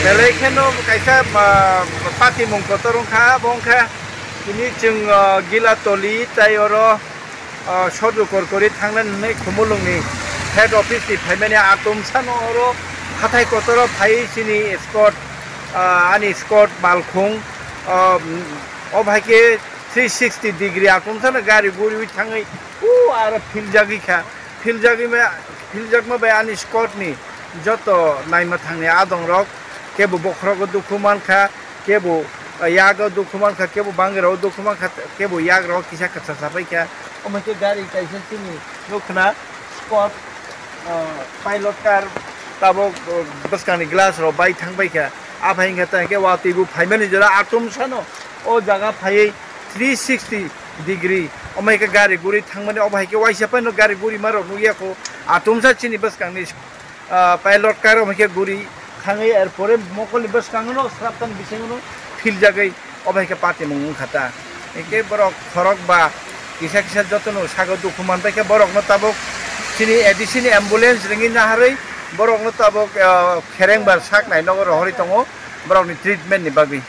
Belekeno kaisa pati mongkotorong kha bongkha ini jeng gila toli tayoro shodu korkori thanglan nei khumulungni head office ni phaimani atom sano oro hathai kotoro phai sini escort ani escort malkhung obhaike 360 degree atom sana gari guri thangai ara filjagi kha filjagi ma ba ani escort ni joto naima thangni adong rok kebu bokhrogo dukuman kha kebu yago dukuman kha kebu bangero dukuman kha kebu yagro kisa kasa sabai kha omake gari kaisa tini lokna spot pilot car tabo baskani glass ro bai thangbai kha abai ngata ke wati bu phaimani jara atom sano o jaga phai 360 degree omake gari guri thangmani obai ke waisa pano gari guri maro nuya ko atom sa chini baskani pilot car omake guri Hangai airport mokol bus kangono sraptan bisengono fil jagai obai ke pati mung khata eke borok khorok ba kisa kisa jotono sago dokuman ke borok no tabok sini edisini ambulance ringin na harai borok no tabok khereng bar sak nai nogor hori tongo borok ni treatment ni bagi